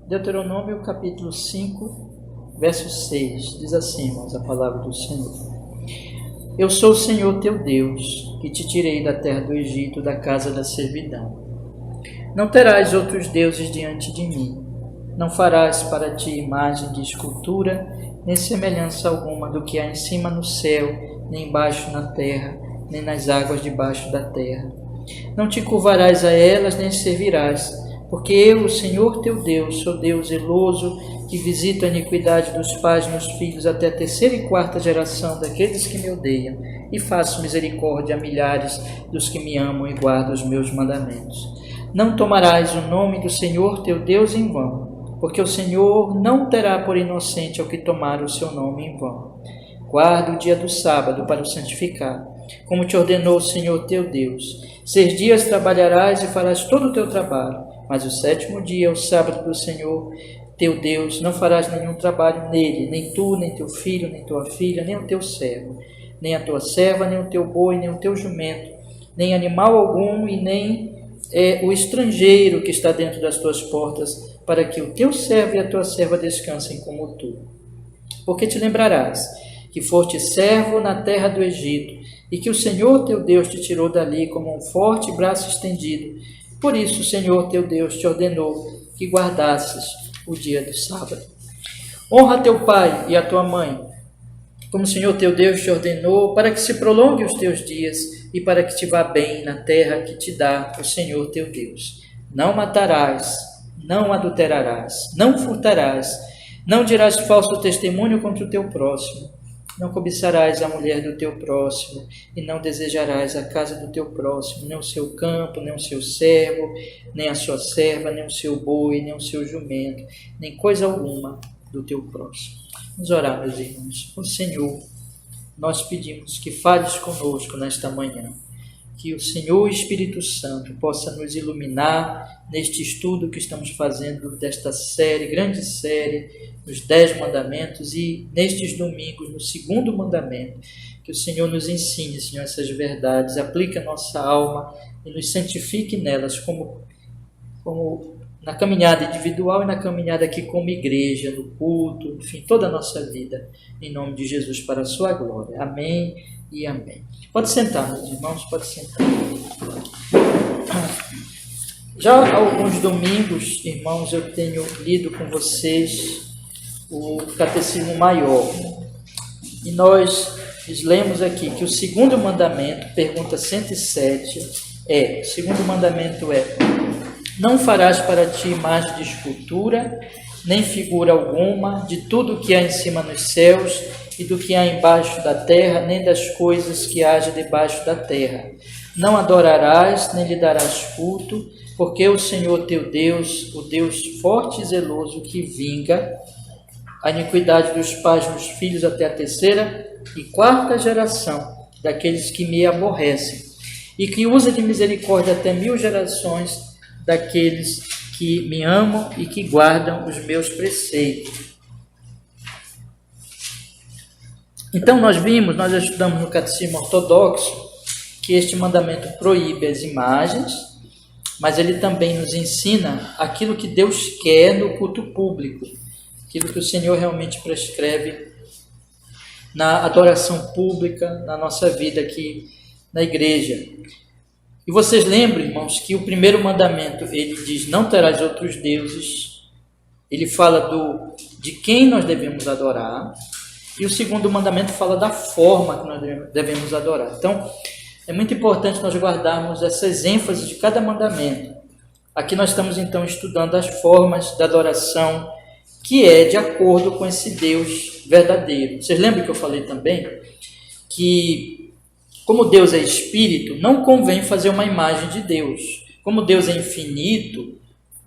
Deuteronômio capítulo 5, verso 6, diz assim, irmãos, a palavra do Senhor. Eu sou o Senhor teu Deus, que te tirei da terra do Egito, da casa da servidão. Não terás outros deuses diante de mim. Não farás para ti imagem de escultura, nem semelhança alguma do que há em cima no céu, nem embaixo na terra, nem nas águas debaixo da terra. Não te curvarás a elas, nem servirás, porque eu, o Senhor teu Deus, sou Deus zeloso, que visita a iniquidade dos pais nos filhos até a terceira e quarta geração daqueles que me odeiam, e faço misericórdia a milhares dos que me amam e guardam os meus mandamentos. Não tomarás o nome do Senhor teu Deus em vão, porque o Senhor não terá por inocente ao que tomar o seu nome em vão. Guarda o dia do sábado para o santificar, como te ordenou o Senhor teu Deus. 6 dias trabalharás e farás todo o teu trabalho, mas o 7º dia é o sábado do Senhor teu Deus. Não farás nenhum trabalho nele, nem tu, nem teu filho, nem tua filha, nem o teu servo, nem a tua serva, nem o teu boi, nem o teu jumento, nem animal algum, e nem o estrangeiro que está dentro das tuas portas, para que o teu servo e a tua serva descansem como tu. Porque te lembrarás que foste servo na terra do Egito, e que o Senhor teu Deus te tirou dali como um forte braço estendido. Por isso o Senhor teu Deus te ordenou que guardasses o dia do sábado. Honra teu pai e a tua mãe, como o Senhor teu Deus te ordenou, para que se prolongue os teus dias e para que te vá bem na terra que te dá o Senhor teu Deus. Não matarás, não adulterarás, não furtarás, não dirás falso testemunho contra o teu próximo. Não cobiçarás a mulher do teu próximo, e não desejarás a casa do teu próximo, nem o seu campo, nem o seu servo, nem a sua serva, nem o seu boi, nem o seu jumento, nem coisa alguma do teu próximo. Vamos orar, meus irmãos. Ó Senhor, nós pedimos que fales conosco nesta manhã, que o Senhor Espírito Santo possa nos iluminar neste estudo que estamos fazendo desta série, grande série, nos 10 mandamentos, e nestes domingos, no 2º mandamento, que o Senhor nos ensine, Senhor, essas verdades, aplique a nossa alma e nos santifique nelas, como na caminhada individual e na caminhada aqui como igreja, no culto, enfim, toda a nossa vida, em nome de Jesus, para a sua glória. Amém e amém. Pode sentar, meus irmãos, pode sentar. Já há alguns domingos, irmãos, eu tenho lido com vocês o Catecismo Maior. E nós lemos aqui que o 2º mandamento, pergunta 107, o 2º mandamento é: não farás para ti imagem de escultura, nem figura alguma de tudo que há em cima nos céus e do que há embaixo da terra, nem das coisas que haja debaixo da terra. Não adorarás, nem lhe darás culto, porque o Senhor teu Deus, o Deus forte e zeloso, que vinga a iniquidade dos pais nos filhos até a terceira e quarta geração daqueles que me aborrecem, e que usa de misericórdia até 1000 gerações daqueles que me amam e que guardam os meus preceitos. Então nós estudamos no Catecismo Ortodoxo que este mandamento proíbe as imagens, mas ele também nos ensina aquilo que Deus quer no culto público, aquilo que o Senhor realmente prescreve na adoração pública, na nossa vida aqui na igreja. E vocês lembram, irmãos, que o 1º mandamento, ele diz: não terás outros deuses. Ele fala de quem nós devemos adorar. E o 2º mandamento fala da forma que nós devemos adorar. Então, é muito importante nós guardarmos essas ênfases de cada mandamento. Aqui nós estamos, então, estudando as formas da adoração, que é de acordo com esse Deus verdadeiro. Vocês lembram que eu falei também que, como Deus é espírito, não convém fazer uma imagem de Deus. Como Deus é infinito,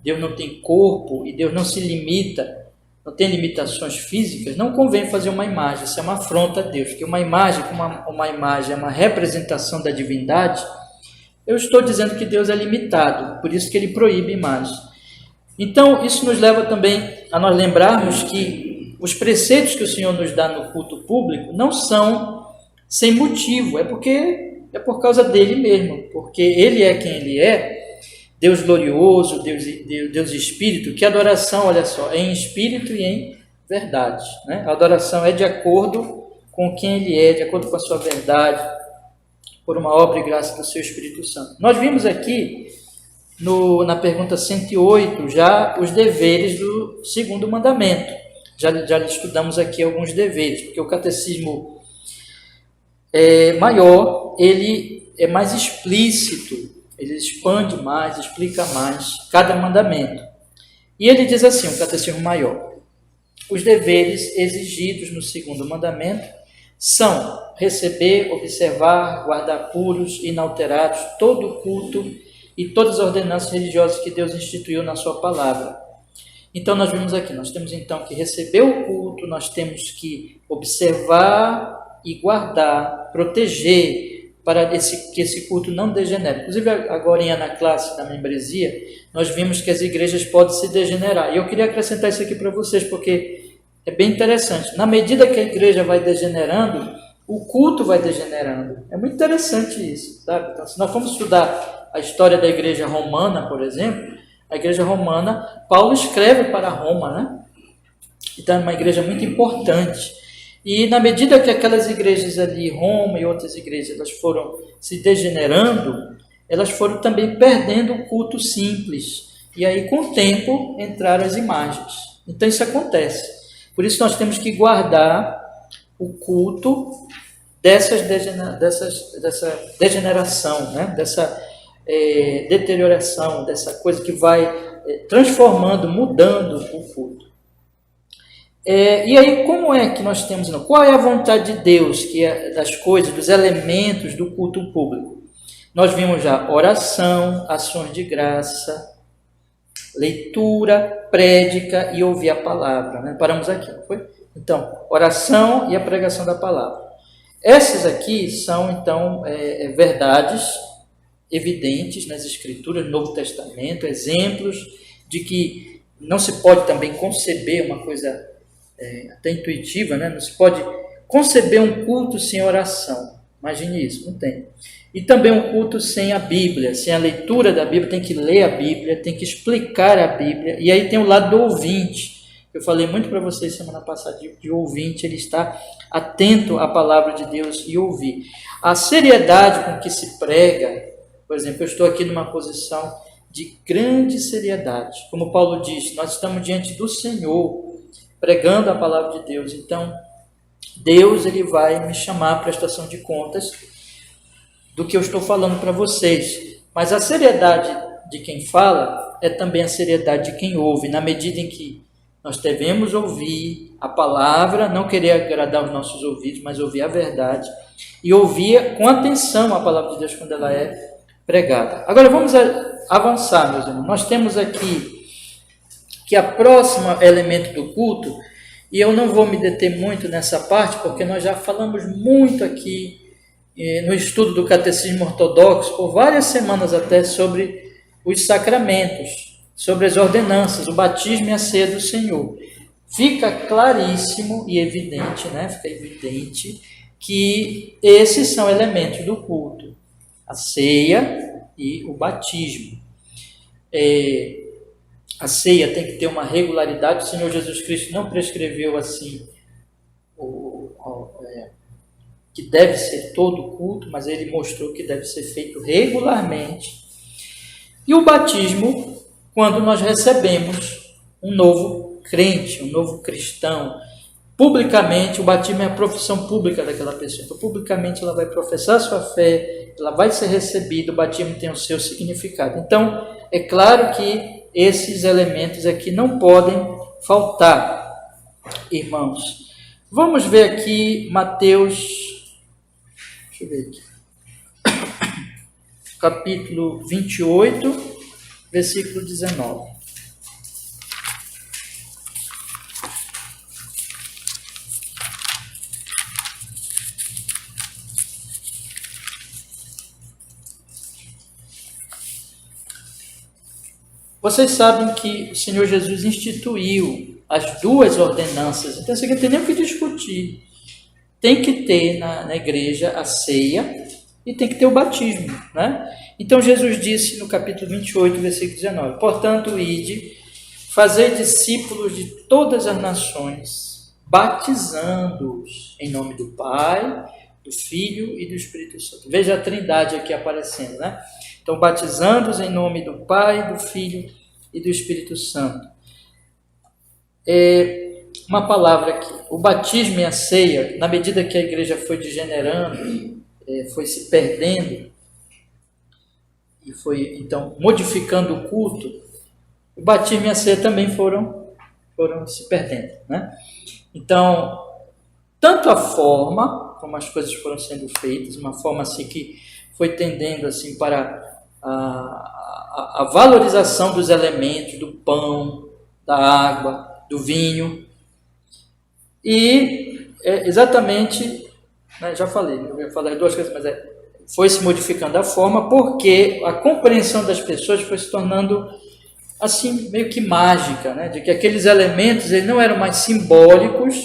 Deus não tem corpo e Deus não se limita, não tem limitações físicas, não convém fazer uma imagem. Isso é uma afronta a Deus, porque uma imagem, como uma imagem é uma representação da divindade, eu estou dizendo que Deus é limitado, por isso que ele proíbe imagens. Então, isso nos leva também a nós lembrarmos que os preceitos que o Senhor nos dá no culto público não são sem motivo, é por causa dele mesmo, porque ele é quem ele é, Deus glorioso, Deus Espírito, que a adoração, olha só, é em espírito e em verdade. Né? A adoração é de acordo com quem Ele é, de acordo com a sua verdade, por uma obra e graça do seu Espírito Santo. Nós vimos aqui, na pergunta 108, já os deveres do segundo mandamento. Já estudamos aqui alguns deveres, porque o catecismo maior, ele é mais explícito, ele expande mais, explica mais cada mandamento. E ele diz assim, o catecismo maior: os deveres exigidos no segundo mandamento são receber, observar, guardar puros, inalterados todo o culto e todas as ordenanças religiosas que Deus instituiu na sua palavra. Então nós vimos aqui, nós temos então que receber o culto, nós temos que observar e guardar, proteger, para que esse culto não degenere. Inclusive agora na classe da membresia, nós vimos que as igrejas podem se degenerar. E eu queria acrescentar isso aqui para vocês, porque é bem interessante. Na medida que a igreja vai degenerando, o culto vai degenerando. É muito interessante isso, sabe? Então, se nós formos estudar a história da igreja romana, por exemplo, a igreja romana, Paulo escreve para Roma, né? Então é uma igreja muito importante. E na medida que aquelas igrejas ali, Roma e outras igrejas, elas foram se degenerando, elas foram também perdendo o culto simples. E aí, com o tempo, entraram as imagens. Então isso acontece. Por isso nós temos que guardar o culto dessa degeneração, né? Dessa deterioração, dessa coisa que vai transformando, mudando o culto. E aí, como é que nós temos? Qual é a vontade de Deus que é das coisas, dos elementos do culto público? Nós vimos já oração, ações de graça, leitura, prédica e ouvir a palavra. Né? Paramos aqui, não foi? Então, oração e a pregação da palavra. Essas aqui são, então, verdades evidentes nas Escrituras, no Novo Testamento, exemplos de que não se pode também conceber uma coisa até intuitiva, né? Não se pode conceber um culto sem oração. Imagine isso, não tem. E também um culto sem a Bíblia, sem a leitura da Bíblia, tem que ler a Bíblia, tem que explicar a Bíblia. E aí tem o lado do ouvinte. Eu falei muito para vocês semana passada de ouvinte, ele está atento à palavra de Deus e ouvir. A seriedade com que se prega, por exemplo, eu estou aqui numa posição de grande seriedade. Como Paulo diz, nós estamos diante do Senhor, pregando a palavra de Deus. Então, Deus ele vai me chamar à prestação de contas do que eu estou falando para vocês. Mas a seriedade de quem fala é também a seriedade de quem ouve, na medida em que nós devemos ouvir a palavra, não querer agradar os nossos ouvidos, mas ouvir a verdade e ouvir com atenção a palavra de Deus quando ela é pregada. Agora vamos avançar, meus irmãos. Nós temos aqui que a próxima elemento do culto, e eu não vou me deter muito nessa parte, porque nós já falamos muito aqui no estudo do Catecismo Ortodoxo, por várias semanas até, sobre os sacramentos, sobre as ordenanças, o batismo e a ceia do Senhor. Fica claríssimo e evidente, né? Fica evidente que esses são elementos do culto, a ceia e o batismo. A ceia tem que ter uma regularidade. O Senhor Jesus Cristo não prescreveu assim que deve ser todo culto, mas ele mostrou que deve ser feito regularmente. E o batismo, quando nós recebemos um novo crente, um novo cristão, publicamente, o batismo é a profissão pública daquela pessoa. Então, publicamente ela vai professar a sua fé, ela vai ser recebida, o batismo tem o seu significado. Então, é claro que esses elementos aqui não podem faltar, irmãos. Vamos ver aqui Mateus, deixa eu ver aqui, capítulo 28, versículo 19. Vocês sabem que o Senhor Jesus instituiu as duas ordenanças, então isso aqui não tem nem o que discutir. Tem que ter na igreja a ceia e tem que ter o batismo, né? Então Jesus disse no capítulo 28, versículo 19: portanto, ide, fazei discípulos de todas as nações, batizando-os em nome do Pai, do Filho e do Espírito Santo. Veja a Trindade aqui aparecendo, né? Então, batizando-os em nome do Pai, do Filho e do Espírito Santo. Uma palavra aqui: o batismo e a ceia, na medida que a igreja foi degenerando, foi se perdendo e foi então modificando o culto, o batismo e a ceia também foram se perdendo, né? Então, tanto a forma como as coisas foram sendo feitas, uma forma assim que foi tendendo assim para a valorização dos elementos, do pão, da água, do vinho, e exatamente, né, já falei, eu ia falar duas coisas, mas foi se modificando a forma, porque a compreensão das pessoas foi se tornando assim, meio que mágica, né? De que aqueles elementos eles não eram mais simbólicos,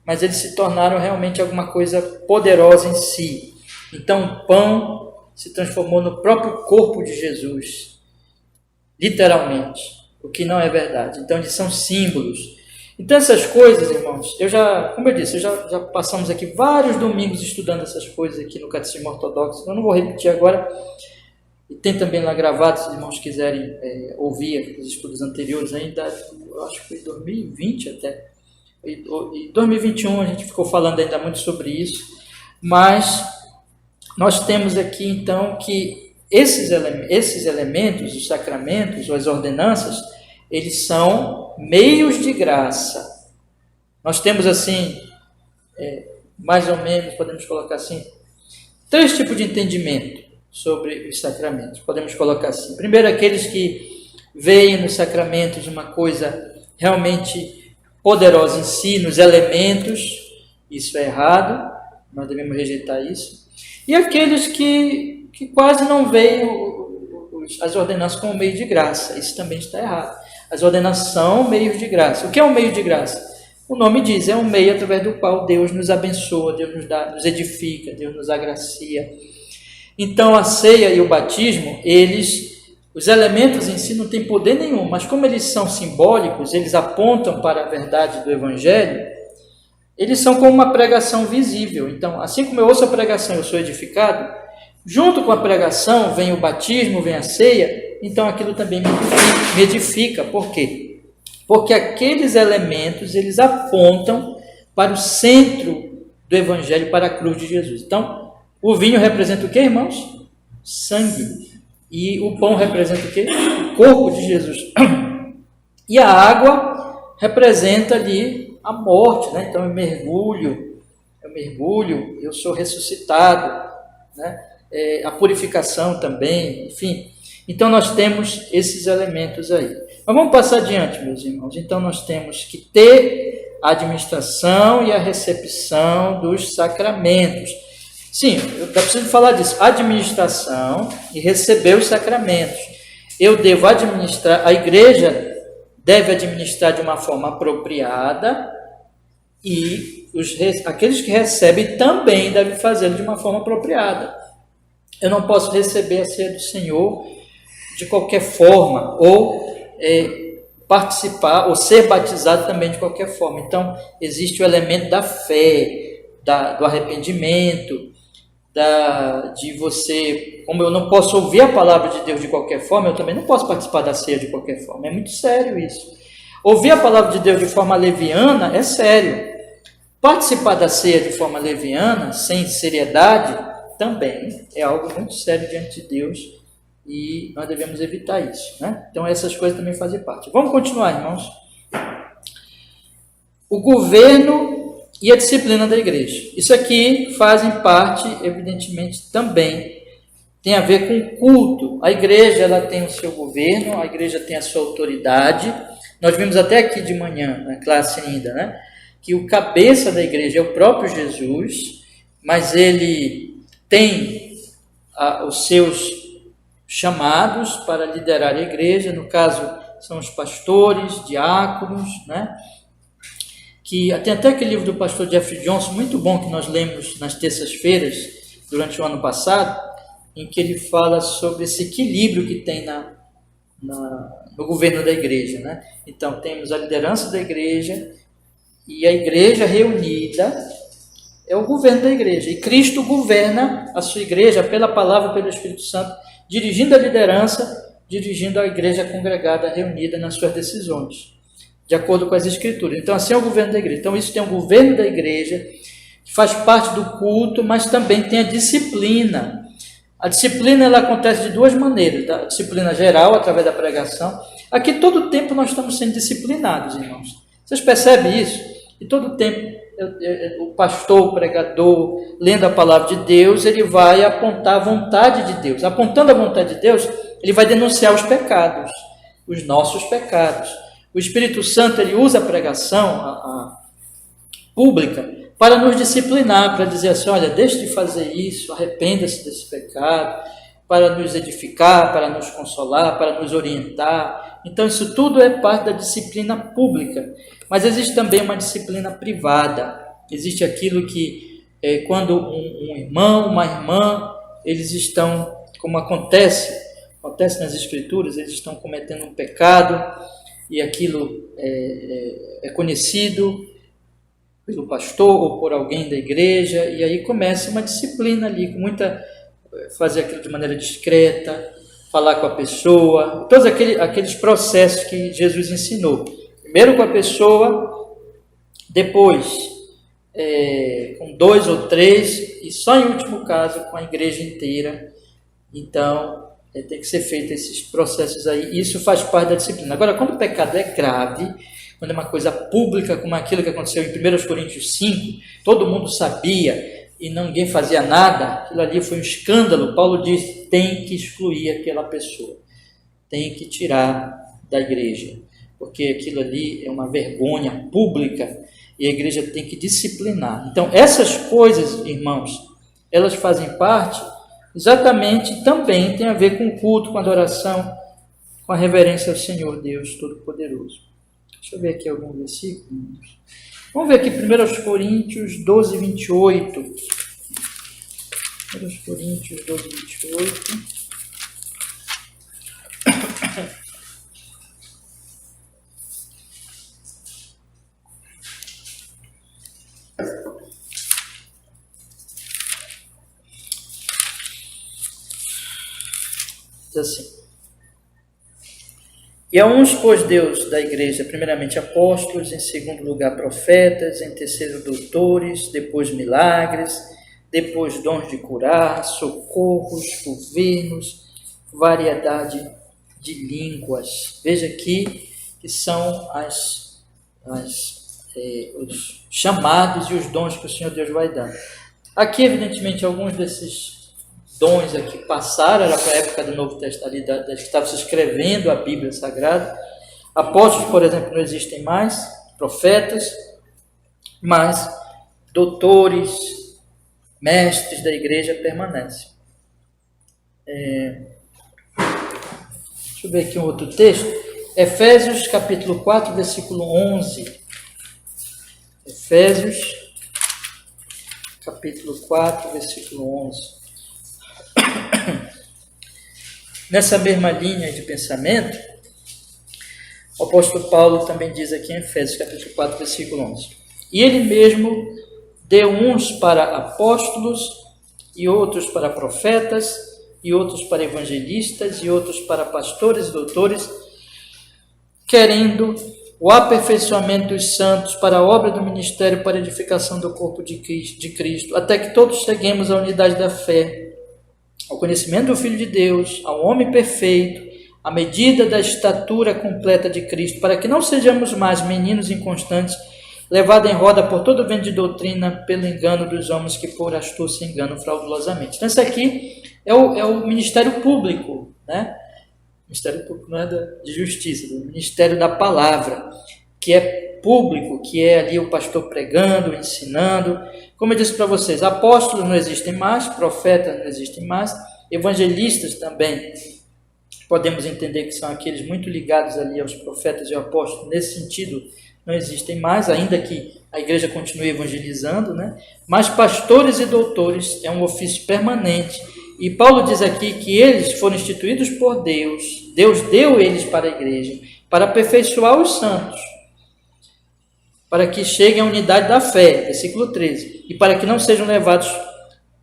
mas eles se tornaram realmente alguma coisa poderosa em si. Então o pão se transformou no próprio corpo de Jesus, literalmente, o que não é verdade. Então eles são símbolos. Então essas coisas, irmãos, como eu disse, já passamos aqui vários domingos estudando essas coisas aqui no Catecismo Ortodoxo. Eu não vou repetir agora. E tem também lá gravado, se os irmãos quiserem ouvir os estudos anteriores ainda, eu acho que foi em 2020 até. Em 2021 a gente ficou falando ainda muito sobre isso, mas nós temos aqui então que esses elementos, os sacramentos ou as ordenanças, eles são meios de graça. Nós temos assim, mais ou menos, podemos colocar assim, 3 tipos de entendimento sobre os sacramentos. Podemos colocar assim: primeiro, aqueles que veem nos sacramentos uma coisa realmente poderosa em si, nos elementos, isso é errado, nós devemos rejeitar isso. E aqueles que quase não veem as ordenanças como meio de graça, isso também está errado. As ordenanças são meios de graça. O que é um meio de graça? O nome diz, é um meio através do qual Deus nos abençoa, Deus nos edifica, Deus nos agracia. Então a ceia e o batismo, os elementos em si não têm poder nenhum, mas como eles são simbólicos, eles apontam para a verdade do Evangelho, eles são como uma pregação visível. Então, assim como eu ouço a pregação, eu sou edificado, junto com a pregação vem o batismo, vem a ceia, então aquilo também me edifica. Por quê? Porque aqueles elementos, eles apontam para o centro do Evangelho, para a cruz de Jesus. Então, o vinho representa o quê, irmãos? Sangue. E o pão representa o quê? O corpo de Jesus. E a água representa ali a morte, né? Então eu mergulho, eu sou ressuscitado, né? A purificação também, enfim. Então nós temos esses elementos aí. Mas vamos passar adiante, meus irmãos. Então nós temos que ter a administração e a recepção dos sacramentos. Sim, eu preciso falar disso. Administração e receber os sacramentos. Eu devo administrar, a igreja deve administrar de uma forma apropriada e aqueles que recebem também devem fazê-lo de uma forma apropriada. Eu não posso receber a ceia do Senhor de qualquer forma, ou participar, ou ser batizado também de qualquer forma. Então, existe o elemento da fé, do arrependimento, de você, como eu não posso ouvir a palavra de Deus de qualquer forma, eu também não posso participar da ceia de qualquer forma. É muito sério isso. Ouvir a palavra de Deus de forma leviana é sério. Participar da ceia de forma leviana, sem seriedade, também é algo muito sério diante de Deus e nós devemos evitar isso, né? Então essas coisas também fazem parte. Vamos continuar, irmãos. O governo e a disciplina da igreja. Isso aqui fazem parte, evidentemente, também tem a ver com o culto. A igreja ela tem o seu governo, a igreja tem a sua autoridade. Nós vimos até aqui de manhã, na classe ainda, né? Que o cabeça da igreja é o próprio Jesus, mas ele tem os seus chamados para liderar a igreja, no caso são os pastores, diáconos, né? Que tem até aquele livro do pastor Jeffrey Johnson, muito bom, que nós lemos nas terças-feiras, durante o ano passado, em que ele fala sobre esse equilíbrio que tem no governo da igreja, né? Então, temos a liderança da igreja e a igreja reunida é o governo da igreja. E Cristo governa a sua igreja pela palavra, pelo Espírito Santo, dirigindo a liderança, dirigindo a igreja congregada, reunida nas suas decisões, de acordo com as Escrituras. Então, assim é o governo da igreja. Então, isso tem o governo da igreja, que faz parte do culto, mas também tem a disciplina. A disciplina ela acontece de duas maneiras, tá? A disciplina geral, através da pregação. Aqui todo o tempo nós estamos sendo disciplinados, irmãos. Vocês percebem isso? E todo o tempo o pastor, o pregador, lendo a palavra de Deus, ele vai apontar a vontade de Deus. Apontando a vontade de Deus, ele vai denunciar os pecados, os nossos pecados. O Espírito Santo ele usa a pregação a pública para nos disciplinar, para dizer assim, olha, deixe de fazer isso, arrependa-se desse pecado, para nos edificar, para nos consolar, para nos orientar. Então, isso tudo é parte da disciplina pública. Mas existe também uma disciplina privada. Existe aquilo que, quando um irmão, uma irmã, eles estão, como acontece nas Escrituras, eles estão cometendo um pecado, e aquilo é conhecido pelo pastor ou por alguém da igreja, e aí começa uma disciplina ali, com fazer aquilo de maneira discreta, falar com a pessoa, todos aqueles processos que Jesus ensinou. Primeiro com a pessoa, depois com 2 ou 3, e só em último caso com a igreja inteira. Então, tem que ser feito esses processos aí, e isso faz parte da disciplina. Agora, quando o pecado é grave, quando é uma coisa pública, como aquilo que aconteceu em 1 Coríntios 5, todo mundo sabia e ninguém fazia nada, aquilo ali foi um escândalo. Paulo diz, tem que excluir aquela pessoa, tem que tirar da igreja, porque aquilo ali é uma vergonha pública e a igreja tem que disciplinar. Então, essas coisas, irmãos, elas fazem parte, exatamente, também tem a ver com o culto, com a adoração, com a reverência ao Senhor Deus Todo-Poderoso. Deixa eu ver aqui algum versículo. Vamos ver aqui 1 Coríntios 12, 28. 1 Coríntios 12, 28. Diz assim. E a uns pôs Deus da igreja, primeiramente apóstolos, em segundo lugar profetas, em terceiro doutores, depois milagres, depois dons de curar, socorros, governos, variedade de línguas. Veja aqui que são os chamados e os dons que o Senhor Deus vai dar. Aqui, evidentemente, alguns desses dons aqui passaram, era para a época do Novo Testamento, que estava se escrevendo a Bíblia Sagrada. Apóstolos, por exemplo, não existem mais, profetas, mas doutores, mestres da igreja permanecem. Deixa eu ver aqui um outro texto. Efésios capítulo 4, versículo 11. Efésios capítulo 4, versículo 11. Nessa mesma linha de pensamento, o apóstolo Paulo também diz aqui em Efésios capítulo 4, versículo 11. E ele mesmo deu uns para apóstolos, e outros para profetas, e outros para evangelistas, e outros para pastores e doutores, querendo o aperfeiçoamento dos santos para a obra do ministério, para a edificação do corpo de Cristo, até que todos cheguemos à unidade da fé, ao conhecimento do Filho de Deus, ao homem perfeito, à medida da estatura completa de Cristo, para que não sejamos mais meninos inconstantes, levados em roda por todo vento de doutrina, pelo engano dos homens que por astúcia enganam fraudulosamente. Então, isso aqui é o ministério público, né? O ministério público não é de justiça, é o ministério da palavra, que é público, que é ali o pastor pregando, ensinando. Como eu disse para vocês, apóstolos não existem mais, profetas não existem mais, evangelistas também podemos entender que são aqueles muito ligados ali aos profetas e apóstolos, nesse sentido não existem mais, ainda que a igreja continue evangelizando, né? Mas pastores e doutores é um ofício permanente, e Paulo diz aqui que eles foram instituídos por Deus, Deus deu eles para a igreja, para aperfeiçoar os santos, para que cheguem à unidade da fé, versículo 13, e para que não sejam levados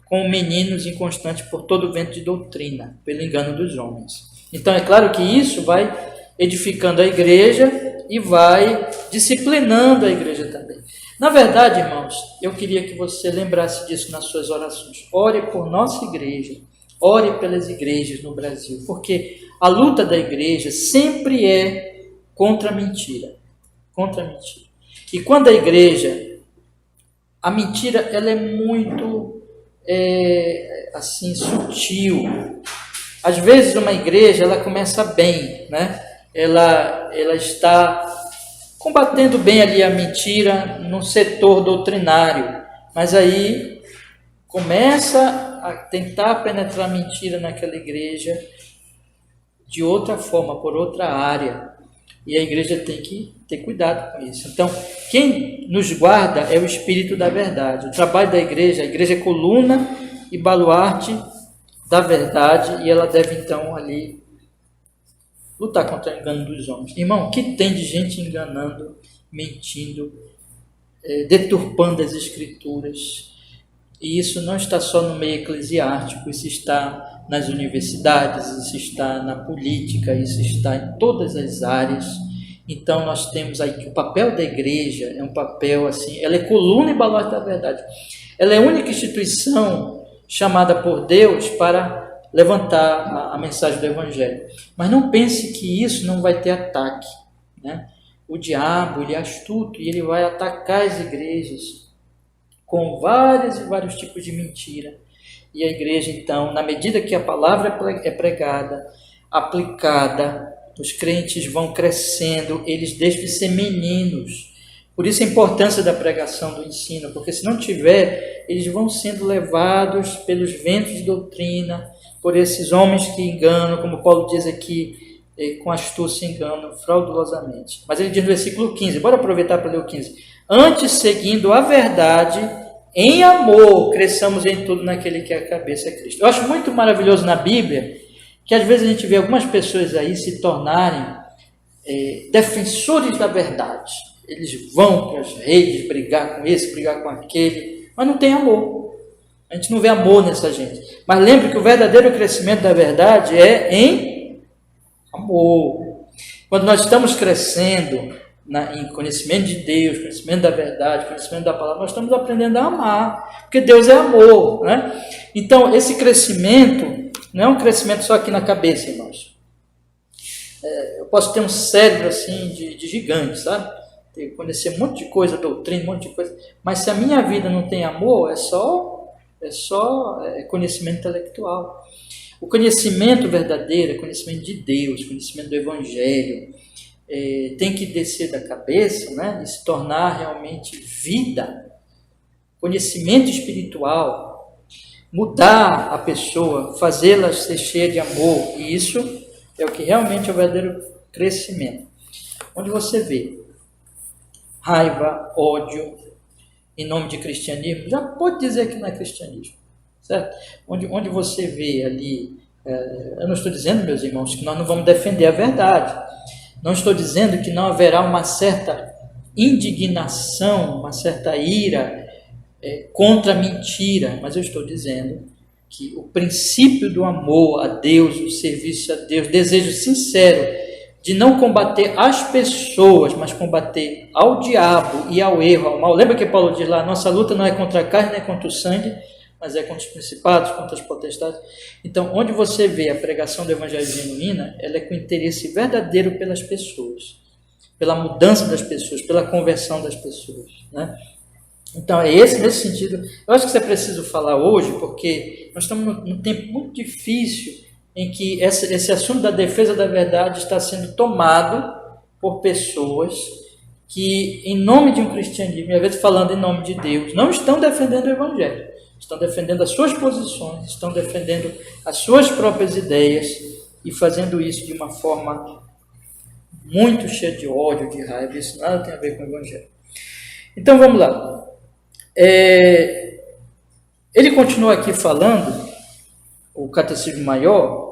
como meninos inconstantes por todo o vento de doutrina, pelo engano dos homens. Então é claro que isso vai edificando a igreja e vai disciplinando a igreja também. Na verdade, irmãos, eu queria que você lembrasse disso nas suas orações. Ore por nossa igreja, ore pelas igrejas no Brasil, porque a luta da igreja sempre é contra a mentira. Contra a mentira. E quando a igreja, a mentira ela é muito assim, sutil. Às vezes uma igreja ela começa bem, né? Ela está combatendo bem ali a mentira no setor doutrinário, mas aí começa a tentar penetrar a mentira naquela igreja de outra forma, por outra área, e a igreja tem que ter cuidado com isso. Então, quem nos guarda é o Espírito da verdade. O trabalho da igreja, a igreja é coluna e baluarte da verdade, e ela deve então ali lutar contra o engano dos homens. Irmão, o que tem de gente enganando, mentindo, deturpando as escrituras? E isso não está só no meio eclesiástico, isso está nas universidades, isso está na política, isso está em todas as áreas. Então nós temos aí que o papel da igreja é um papel assim, ela é coluna e baluarte da verdade. Ela é a única instituição chamada por Deus para levantar a mensagem do Evangelho. Mas não pense que isso não vai ter ataque, né? O diabo, ele é astuto e ele vai atacar as igrejas com vários e vários tipos de mentira. E a igreja, então, na medida que a palavra é pregada, aplicada, os crentes vão crescendo, eles deixam de ser meninos. Por isso a importância da pregação, do ensino, porque se não tiver, eles vão sendo levados pelos ventos de doutrina, por esses homens que enganam, como Paulo diz aqui, com astúcia enganam fraudulosamente. Mas ele diz no versículo 15, bora aproveitar para ler o 15. Antes, seguindo a verdade, em amor, cresçamos em tudo naquele que é a cabeça, é Cristo. Eu acho muito maravilhoso na Bíblia, que às vezes a gente vê algumas pessoas aí se tornarem defensores da verdade. Eles vão para as redes brigar com esse, brigar com aquele, mas não tem amor. A gente não vê amor nessa gente. Mas lembre que o verdadeiro crescimento da verdade é em amor. Quando nós estamos crescendo em conhecimento de Deus, conhecimento da verdade, conhecimento da palavra, nós estamos aprendendo a amar, porque Deus é amor, né? Então, esse crescimento não é um crescimento só aqui na cabeça, irmãos. Eu posso ter um cérebro assim de gigante, sabe? Conhecer um monte de coisa, doutrina, um monte de coisa, mas se a minha vida não tem amor, é só conhecimento intelectual. O conhecimento verdadeiro, conhecimento de Deus, conhecimento do Evangelho, tem que descer da cabeça, né, e se tornar realmente vida, conhecimento espiritual, mudar a pessoa, fazê-la ser cheia de amor, e isso é o que realmente é o verdadeiro crescimento. Onde você vê raiva, ódio, em nome de cristianismo, já pode dizer que não é cristianismo, certo? Onde você vê ali, eu não estou dizendo, meus irmãos, que nós não vamos defender a verdade, não estou dizendo que não haverá uma certa indignação, uma certa ira contra a mentira, mas eu estou dizendo que o princípio do amor a Deus, o serviço a Deus, desejo sincero de não combater as pessoas, mas combater ao diabo e ao erro, ao mal. Lembra que Paulo diz lá, nossa luta não é contra a carne, nem contra o sangue, mas é contra os principados, contra as potestades. Então, onde você vê a pregação do evangelho genuína, ela é com interesse verdadeiro pelas pessoas, pela mudança das pessoas, pela conversão das pessoas, né? Então, é nesse sentido, eu acho que isso é preciso falar hoje, porque nós estamos num tempo muito difícil em que esse assunto da defesa da verdade está sendo tomado por pessoas que, em nome de um cristianismo, e às vezes falando em nome de Deus, não estão defendendo o evangelho, estão defendendo as suas posições, estão defendendo as suas próprias ideias, e fazendo isso de uma forma muito cheia de ódio, de raiva. Isso nada tem a ver com o Evangelho. Então vamos lá. Ele continua aqui falando, o Catecismo Maior,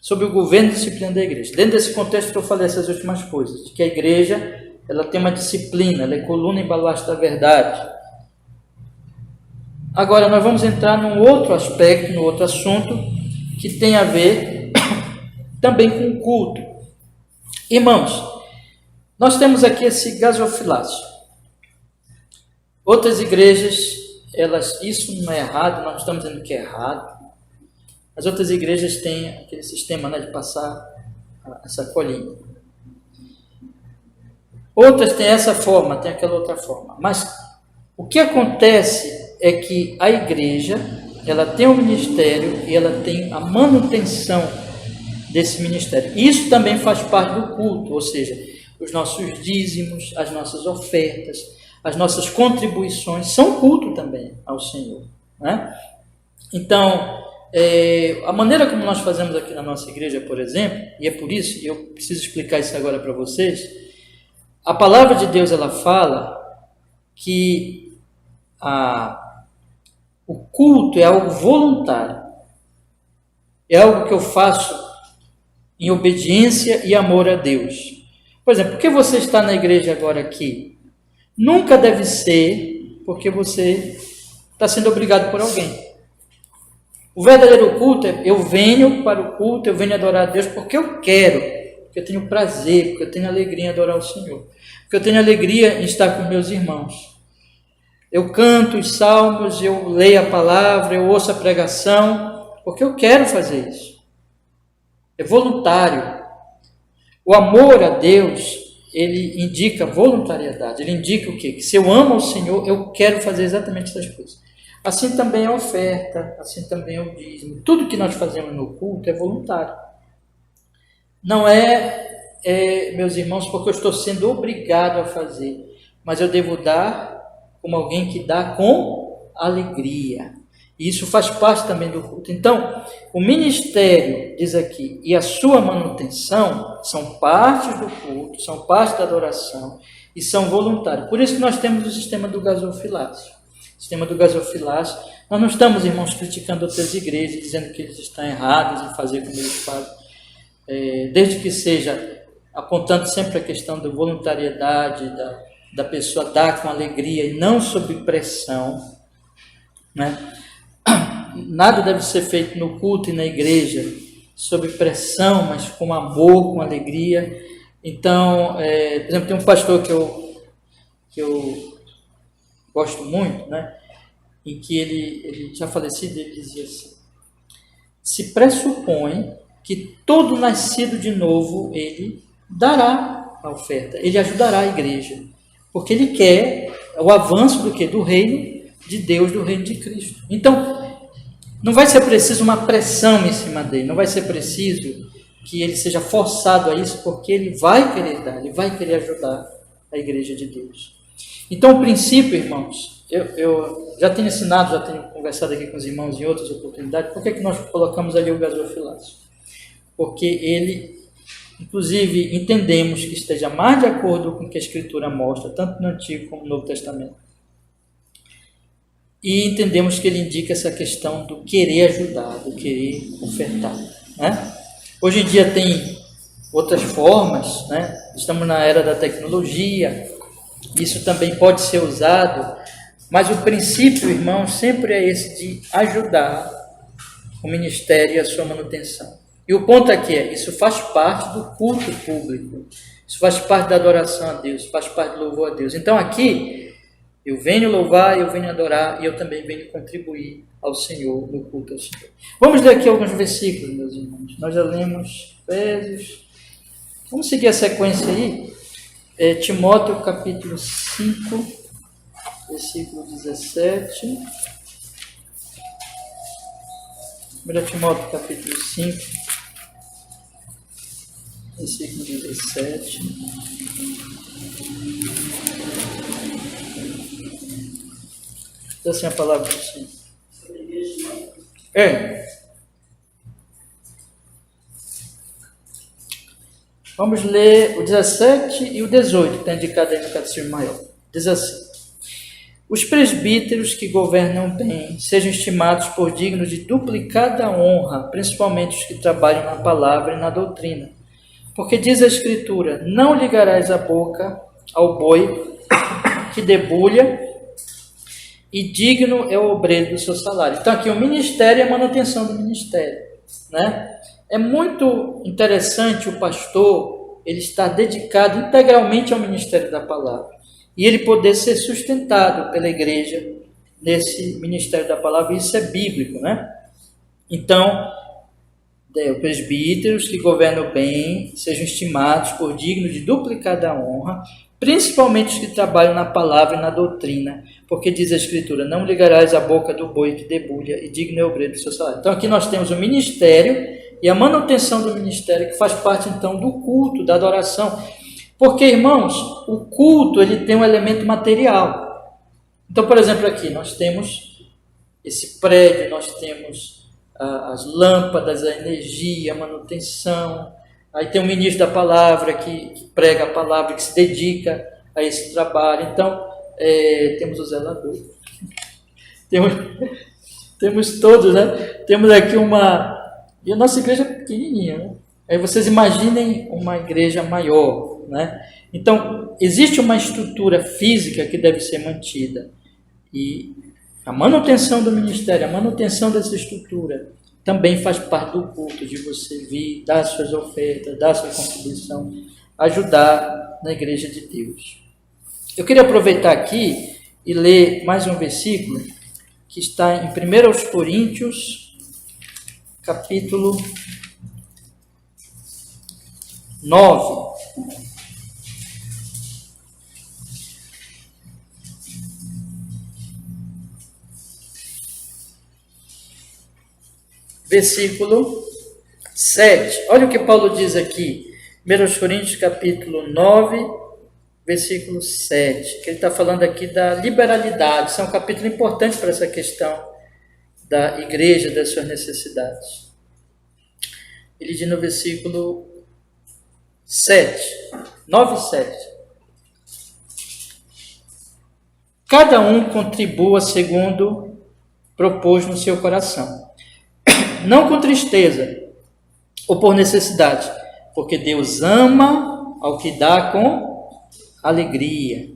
sobre o governo e disciplina da igreja. Dentro desse contexto que eu falei essas últimas coisas, de que a igreja ela tem uma disciplina, ela é coluna e baluarte da verdade. Agora nós vamos entrar num outro aspecto, num outro assunto, que tem a ver também com o culto. Irmãos, nós temos aqui esse gasofilácio. Outras igrejas, isso não é errado, nós não estamos dizendo que é errado. As outras igrejas têm aquele sistema, né, de passar essa colinha. Outras têm essa forma, tem aquela outra forma. Mas o que acontece é que a igreja, ela tem um ministério e ela tem a manutenção desse ministério. Isso também faz parte do culto, ou seja, os nossos dízimos, as nossas ofertas, as nossas contribuições são culto também ao Senhor, né? Então, a maneira como nós fazemos aqui na nossa igreja, por exemplo, e é por isso, e eu preciso explicar isso agora para vocês, a palavra de Deus ela fala que o culto é algo voluntário, é algo que eu faço em obediência e amor a Deus. Por exemplo, por que você está na igreja agora aqui? Nunca deve ser porque você está sendo obrigado por alguém. O verdadeiro culto é: eu venho para o culto, eu venho adorar a Deus porque eu quero, porque eu tenho prazer, porque eu tenho alegria em adorar o Senhor, porque eu tenho alegria em estar com meus irmãos. Eu canto os salmos, eu leio a palavra, eu ouço a pregação, porque eu quero fazer isso. É voluntário. O amor a Deus, ele indica voluntariedade, ele indica o quê? Que se eu amo ao Senhor, eu quero fazer exatamente essas coisas. Assim também a oferta, assim também o dízimo. Tudo que nós fazemos no culto é voluntário. Não meus irmãos, porque eu estou sendo obrigado a fazer, mas eu devo dar como alguém que dá com alegria. E isso faz parte também do culto. Então, o ministério, diz aqui, e a sua manutenção são partes do culto, são parte da adoração e são voluntários. Por isso que nós temos o sistema do gasofilácio. O sistema do gasofilácio, nós não estamos, irmãos, criticando outras igrejas, dizendo que eles estão errados em fazer como eles fazem, desde que seja apontando sempre a questão da voluntariedade, da pessoa dar com alegria e não sob pressão, né? Nada deve ser feito no culto e na igreja sob pressão, mas com amor, com alegria. Então, por exemplo, tem um pastor que eu gosto muito, né? Em que ele já falecido, ele dizia assim: se pressupõe que todo nascido de novo, ele dará a oferta, ele ajudará a igreja, porque ele quer o avanço do quê? Do reino de Deus, do reino de Cristo. Então, não vai ser preciso uma pressão em cima dele, não vai ser preciso que ele seja forçado a isso, porque ele vai querer dar, ele vai querer ajudar a igreja de Deus. Então, o princípio, irmãos, eu já tenho ensinado, já tenho conversado aqui com os irmãos em outras oportunidades. Por que nós colocamos ali o gasofilácio? Porque ele, inclusive, entendemos que esteja mais de acordo com o que a Escritura mostra, tanto no Antigo como no Novo Testamento. E entendemos que ele indica essa questão do querer ajudar, do querer ofertar, né? Hoje em dia tem outras formas, né? Estamos na era da tecnologia, isso também pode ser usado, mas o princípio, irmão, sempre é esse de ajudar o ministério e a sua manutenção. E o ponto aqui isso faz parte do culto público, isso faz parte da adoração a Deus, faz parte do louvor a Deus. Então aqui, eu venho louvar, eu venho adorar e eu também venho contribuir ao Senhor, no culto ao Senhor. Vamos ler aqui alguns versículos, meus irmãos. Nós já lemos Efésios. Vamos seguir a sequência aí. Timóteo capítulo 5, versículo 17. 1 Timóteo capítulo 5, versículo 17. Diz assim a palavra do Senhor. Vamos ler o 17 e o 18, que está indicado aí no Catecismo Maior. Diz assim: os presbíteros que governam bem sejam estimados por dignos de duplicada honra, principalmente os que trabalham na palavra e na doutrina. Porque diz a Escritura: não ligarás a boca ao boi que debulha, e digno é o obreiro do seu salário. Então aqui o ministério e a manutenção do ministério, né? É muito interessante o pastor, ele estar dedicado integralmente ao ministério da palavra, e ele poder ser sustentado pela igreja nesse ministério da palavra. Isso é bíblico, né? Então, os presbíteros que governam bem sejam estimados por dignos de duplicada honra, principalmente os que trabalham na palavra e na doutrina, porque diz a Escritura: não ligarás a boca do boi que debulha, e digno é o obreiro do seu salário. Então aqui nós temos o ministério e a manutenção do ministério, que faz parte então do culto, da adoração. Porque, irmãos, o culto ele tem um elemento material. Então, por exemplo, aqui nós temos esse prédio, nós temos as lâmpadas, a energia, a manutenção. Aí tem o ministro da palavra que prega a palavra, que se dedica a esse trabalho. Então, temos o zelador. Temos todos, né? Temos aqui E a nossa igreja é pequenininha, né? Aí vocês imaginem uma igreja maior, né? Então, existe uma estrutura física que deve ser mantida. E a manutenção do ministério, a manutenção dessa estrutura, também faz parte do culto, de você vir, dar suas ofertas, dar sua contribuição, ajudar na igreja de Deus. Eu queria aproveitar aqui e ler mais um versículo que está em 1 Coríntios, capítulo 9. Versículo 7. Olha o que Paulo diz aqui. 1 Coríntios capítulo 9, versículo 7. Que ele está falando aqui da liberalidade. Isso é um capítulo importante para essa questão da igreja, das suas necessidades. Ele diz no versículo 7, 9 e 7. Cada um contribua segundo propôs no seu coração, não com tristeza ou por necessidade, porque Deus ama ao que dá com alegria.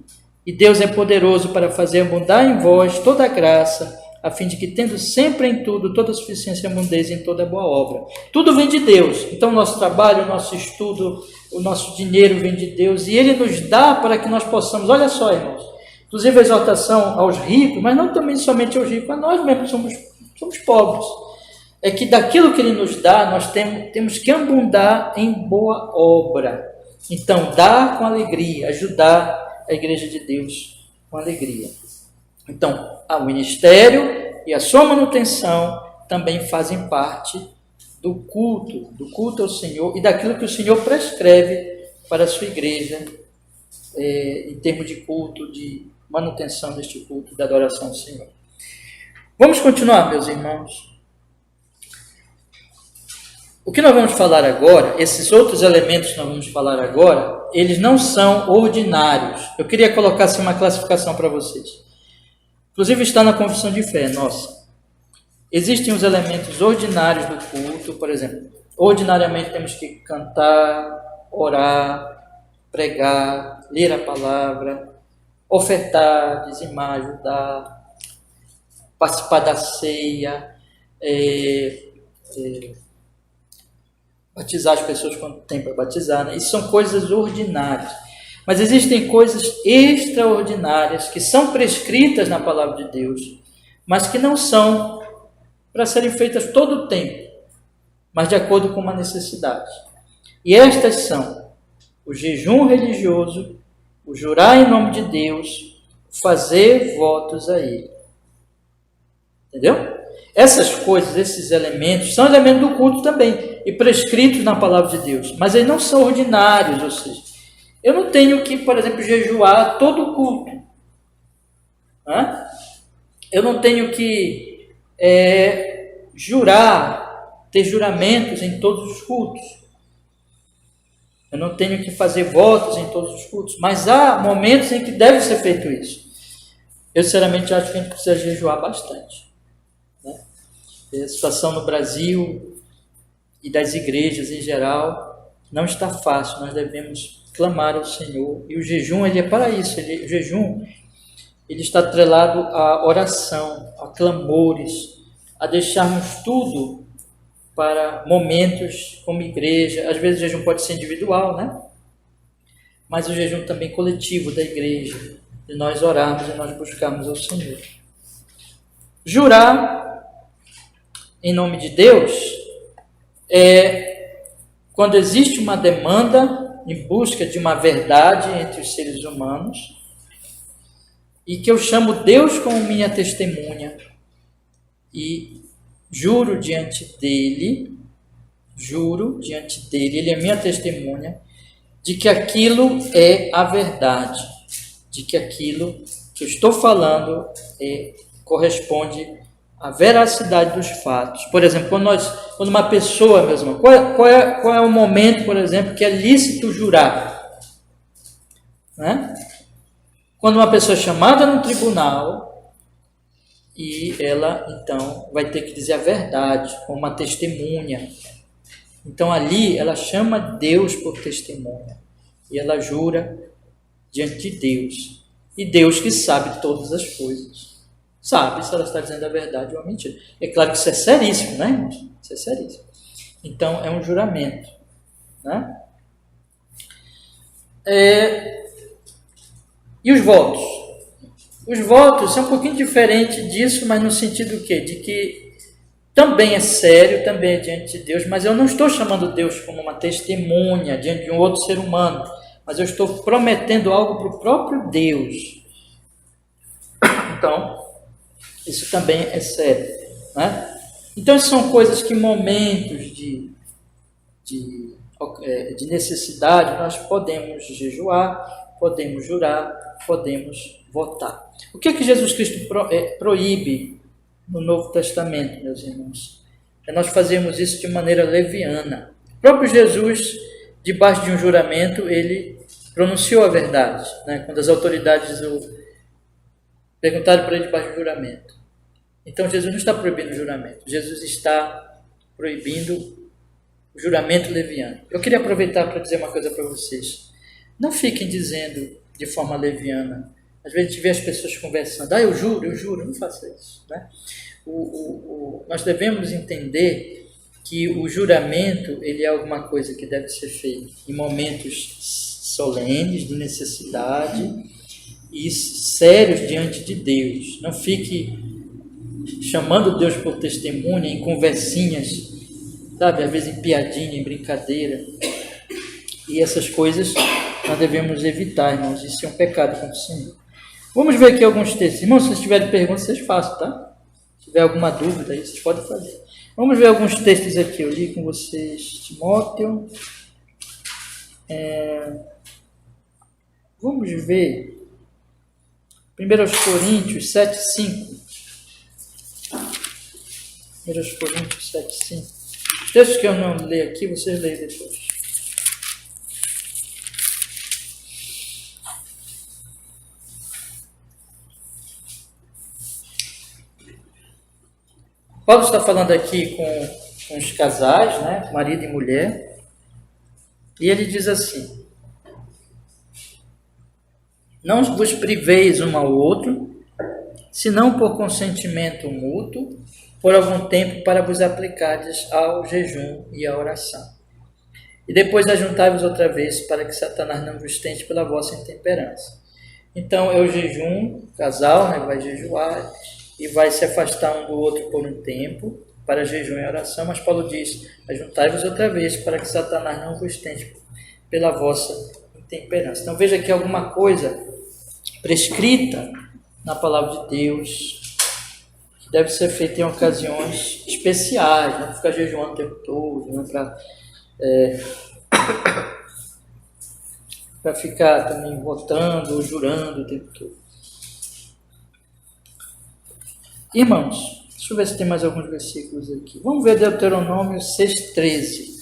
E Deus é poderoso para fazer abundar em vós toda a graça, a fim de que, tendo sempre em tudo toda a suficiência, abundeis em toda boa obra. Tudo vem de Deus. Então, o nosso trabalho, o nosso estudo, o nosso dinheiro vem de Deus, e Ele nos dá para que nós possamos, olha só, irmãos, inclusive a exortação aos ricos, mas não também somente aos ricos, a nós mesmos somos pobres. É que daquilo que Ele nos dá, nós temos que abundar em boa obra. Então, dar com alegria, ajudar a igreja de Deus com alegria. Então, o ministério e a sua manutenção também fazem parte do culto ao Senhor e daquilo que o Senhor prescreve para a sua igreja, em termos de culto, de manutenção deste culto, da adoração ao Senhor. Vamos continuar, meus irmãos. O que nós vamos falar agora, esses outros elementos que nós vamos falar agora, eles não são ordinários. Eu queria colocar assim uma classificação para vocês. Inclusive está na confissão de fé, nossa. Existem os elementos ordinários do culto, por exemplo. Ordinariamente temos que cantar, orar, pregar, ler a palavra, ofertar, dizimar, ajudar, participar da ceia, batizar as pessoas quando tem para batizar, né? Isso são coisas ordinárias. Mas existem coisas extraordinárias que são prescritas na palavra de Deus, mas que não são para serem feitas todo o tempo, mas de acordo com uma necessidade. E estas são o jejum religioso, o jurar em nome de Deus, fazer votos a Ele. Entendeu? Essas coisas, esses elementos, são elementos do culto também, e prescritos na palavra de Deus, mas eles não são ordinários, ou seja, eu não tenho que, por exemplo, jejuar todo o culto. Eu não tenho que jurar, ter juramentos em todos os cultos. Eu não tenho que fazer votos em todos os cultos, mas há momentos em que deve ser feito isso. Eu, sinceramente, acho que a gente precisa jejuar bastante, né? A situação no Brasil e das igrejas em geral não está fácil. Nós devemos clamar ao Senhor. E o jejum, ele é para isso. O jejum, ele está atrelado à oração, a clamores, a deixarmos tudo para momentos como igreja. Às vezes o jejum pode ser individual, né? Mas o jejum também coletivo da igreja, de nós orarmos e nós buscarmos ao Senhor. Jurar em nome de Deus é quando existe uma demanda em busca de uma verdade entre os seres humanos e que eu chamo Deus como minha testemunha e juro diante dele, ele é minha testemunha, de que aquilo é a verdade, de que aquilo que eu estou falando corresponde à veracidade dos fatos. Por exemplo, quando uma pessoa mesmo, qual é o momento, por exemplo, que é lícito jurar? Né? Quando uma pessoa é chamada no tribunal e ela, então, vai ter que dizer a verdade, como uma testemunha. Então, ali, ela chama Deus por testemunha. E ela jura diante de Deus. E Deus que sabe todas as coisas. Sabe se ela está dizendo a verdade ou a mentira. É claro que isso é seríssimo, né, irmãos? Isso é seríssimo. Então, é um juramento. Né? E os votos? Os votos são um pouquinho diferentes disso, mas no sentido quê? De que também é sério, também é diante de Deus, mas eu não estou chamando Deus como uma testemunha diante de um outro ser humano, mas eu estou prometendo algo para o próprio Deus. Então, isso também é sério. Né? Então, são coisas que em momentos de necessidade nós podemos jejuar, podemos jurar, podemos votar. O que Jesus Cristo proíbe no Novo Testamento, meus irmãos? É nós fazermos isso de maneira leviana. O próprio Jesus, debaixo de um juramento, ele pronunciou a verdade, né? Quando as autoridades perguntaram para ele debaixo de juramento. Então, Jesus não está proibindo o juramento. Jesus está proibindo o juramento leviano. Eu queria aproveitar para dizer uma coisa para vocês. Não fiquem dizendo de forma leviana. Às vezes a gente vê as pessoas conversando. Eu juro, não faça isso. Né? Nós devemos entender que o juramento ele é alguma coisa que deve ser feito em momentos solenes, de necessidade e sérios diante de Deus. Não fique chamando Deus por testemunha em conversinhas, sabe? Às vezes em piadinha, em brincadeira. E essas coisas nós devemos evitar, irmãos. Isso é um pecado contra o Senhor. Vamos ver aqui alguns textos. Irmãos, se vocês tiverem perguntas, vocês façam, tá? Se tiver alguma dúvida aí, vocês podem fazer. Vamos ver alguns textos aqui. Eu li com vocês Timóteo. Vamos ver 1 Coríntios 7:5. 1 Coríntios 7:5. Textos que eu não leio aqui, vocês leem depois. Paulo está falando aqui com os casais, né? Marido e mulher. E ele diz assim: não vos priveis um ao outro, senão por consentimento mútuo, por algum tempo para vos aplicardes ao jejum e à oração. E depois ajuntai-vos outra vez, para que Satanás não vos tente pela vossa intemperança. Então é o jejum, o casal, né, vai jejuar e vai se afastar um do outro por um tempo, para jejum e oração, mas Paulo diz, ajuntai-vos outra vez, para que Satanás não vos tente pela vossa intemperança. Então veja que alguma coisa prescrita na palavra de Deus, que deve ser feita em ocasiões especiais, não ficar jejuando o tempo todo, não para ficar também votando ou jurando o tempo todo. Irmãos, deixa eu ver se tem mais alguns versículos aqui. Vamos ver Deuteronômio 6:13.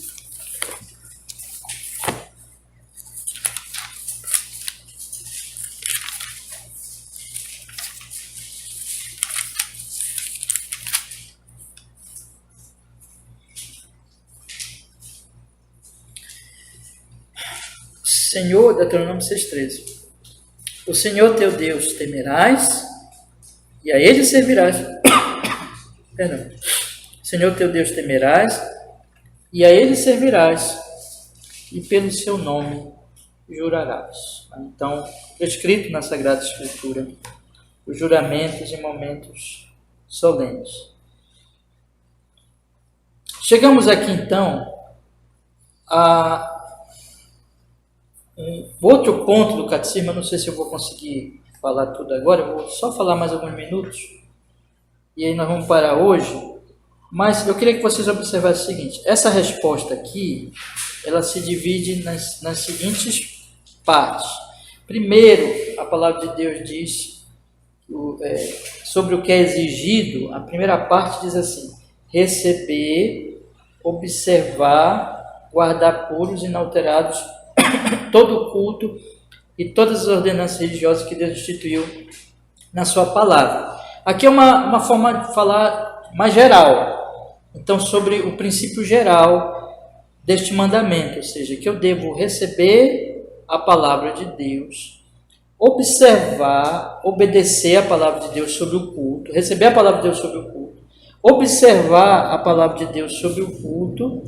Senhor, Deuteronômio 6,13. O Senhor teu Deus temerás, e a Ele servirás. Perdão. O Senhor teu Deus temerás, e a Ele servirás, e pelo seu nome jurarás. Então, prescrito na Sagrada Escritura, os juramentos em momentos solenes. Chegamos aqui, então, a um outro ponto do catecismo. Eu não sei se eu vou conseguir falar tudo agora, eu vou só falar mais alguns minutos, e aí nós vamos parar hoje. Mas eu queria que vocês observassem o seguinte: essa resposta aqui, ela se divide nas seguintes partes. Primeiro, a palavra de Deus diz sobre o que é exigido. A primeira parte diz assim: receber, observar, guardar puros e inalterados todo o culto e todas as ordenanças religiosas que Deus instituiu na sua palavra. Aqui é uma forma de falar mais geral. Então, sobre o princípio geral deste mandamento, ou seja, que eu devo receber a palavra de Deus, observar, obedecer a palavra de Deus sobre o culto, receber a palavra de Deus sobre o culto, observar a palavra de Deus sobre o culto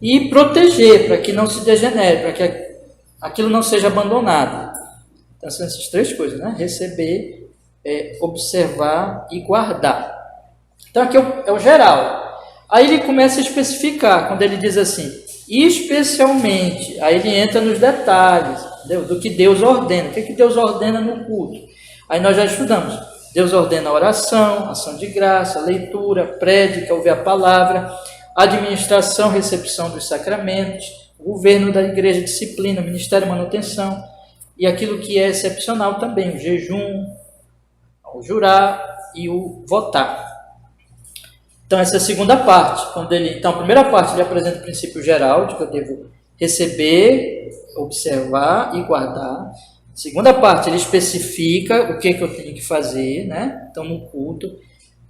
e proteger para que não se degenere, para que aquilo não seja abandonado. Então, são essas três coisas, né? Receber, observar e guardar. Então, aqui é o geral. Aí ele começa a especificar, quando ele diz assim, especialmente, aí ele entra nos detalhes, entendeu? Do que Deus ordena. O que Deus ordena no culto? Aí nós já estudamos. Deus ordena a oração, ação de graça, leitura, prédica, ouvir a palavra, administração, recepção dos sacramentos, governo da igreja, disciplina, ministério, manutenção, e aquilo que é excepcional também, o jejum, o jurar e o votar. Então, essa é a segunda parte. Então, a primeira parte ele apresenta o princípio geral, de que eu devo receber, observar e guardar. Segunda parte, ele especifica o que eu tenho que fazer, né? Então, no culto.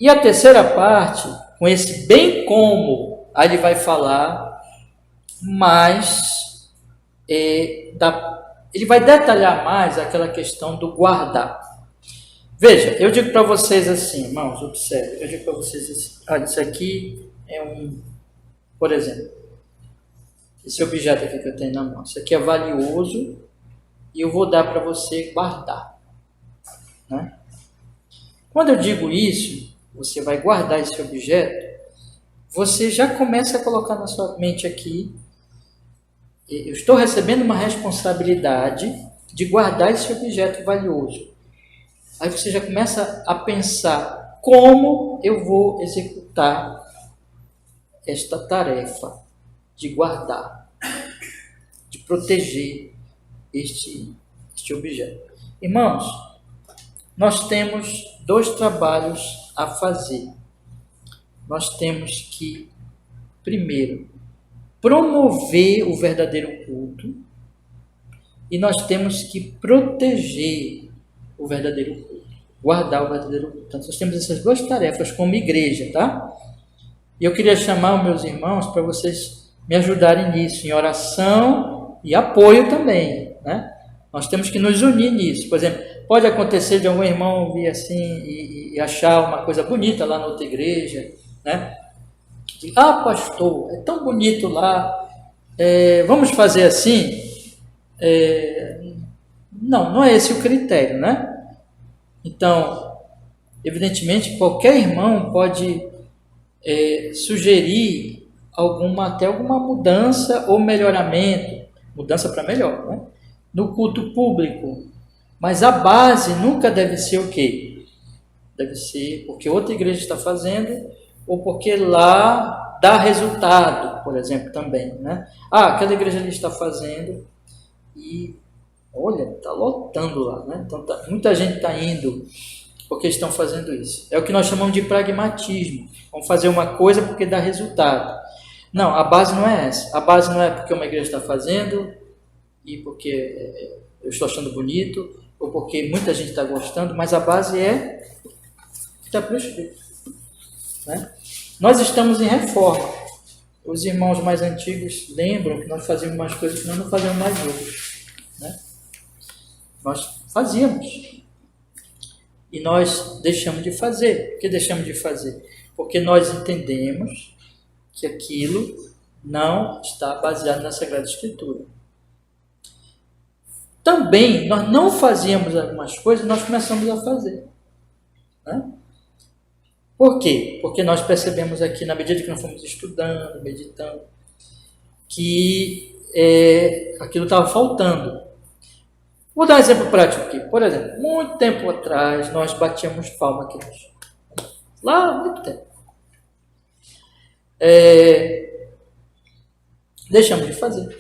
E a terceira parte, com esse bem como, aí ele vai falar mais, ele vai detalhar mais aquela questão do guardar. Veja, eu digo para vocês assim, irmãos, observe, eu digo para vocês assim, isso aqui é por exemplo, esse objeto aqui que eu tenho na mão, isso aqui é valioso e eu vou dar para você guardar, né? Quando eu digo isso, você vai guardar esse objeto, você já começa a colocar na sua mente aqui, eu estou recebendo uma responsabilidade de guardar esse objeto valioso. Aí você já começa a pensar como eu vou executar esta tarefa de guardar, de proteger este objeto. Irmãos, nós temos dois trabalhos a fazer. Nós temos que, primeiro, promover o verdadeiro culto e nós temos que proteger o verdadeiro culto, guardar o verdadeiro culto. Então, nós temos essas duas tarefas como igreja, tá? E eu queria chamar os meus irmãos para vocês me ajudarem nisso, em oração e apoio também, né? Nós temos que nos unir nisso. Por exemplo, pode acontecer de algum irmão vir assim e achar uma coisa bonita lá na outra igreja, né? Pastor, é tão bonito lá, vamos fazer assim? Não é esse o critério, né? Então, evidentemente, qualquer irmão pode sugerir até alguma mudança ou melhoramento, mudança para melhor, né? No culto público, mas a base nunca deve ser o quê? Deve ser porque outra igreja está fazendo ou porque lá dá resultado, por exemplo, também, né? Aquela igreja ali está fazendo e, olha, está lotando lá, né? Então, muita gente está indo porque estão fazendo isso. É o que nós chamamos de pragmatismo. Vamos fazer uma coisa porque dá resultado. Não, a base não é essa. A base não é porque uma igreja está fazendo e porque eu estou achando bonito ou porque muita gente está gostando, mas a base é que está prescrito, né? Nós estamos em reforma. Os irmãos mais antigos lembram que nós fazíamos umas coisas que nós não fazemos mais hoje. né? Nós fazíamos. E nós deixamos de fazer. Por que deixamos de fazer? Porque nós entendemos que aquilo não está baseado na Sagrada Escritura. Também, nós não fazíamos algumas coisas, nós começamos a fazer. Né? Por quê? Porque nós percebemos aqui, na medida que nós fomos estudando, meditando, que aquilo estava faltando. Vou dar um exemplo prático aqui. Por exemplo, muito tempo atrás, nós batíamos palma aqui. Lá, há muito tempo. Deixamos de fazer.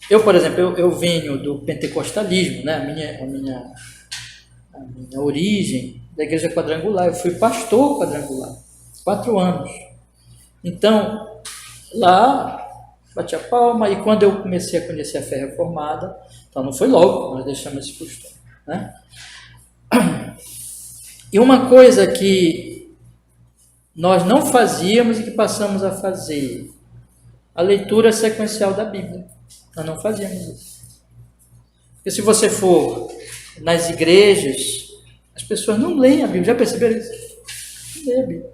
Eu, por exemplo, eu venho do pentecostalismo, né? A minha origem da igreja quadrangular. Eu fui pastor quadrangular, 4 anos. Então, lá, bati a palma, e quando eu comecei a conhecer a fé reformada, então não foi logo, nós deixamos esse costume, né? E uma coisa que nós não fazíamos e que passamos a fazer, a leitura sequencial da Bíblia. Nós não fazíamos isso. Porque se você for nas igrejas, as pessoas não leem a Bíblia. Já perceberam isso? Não leem a Bíblia.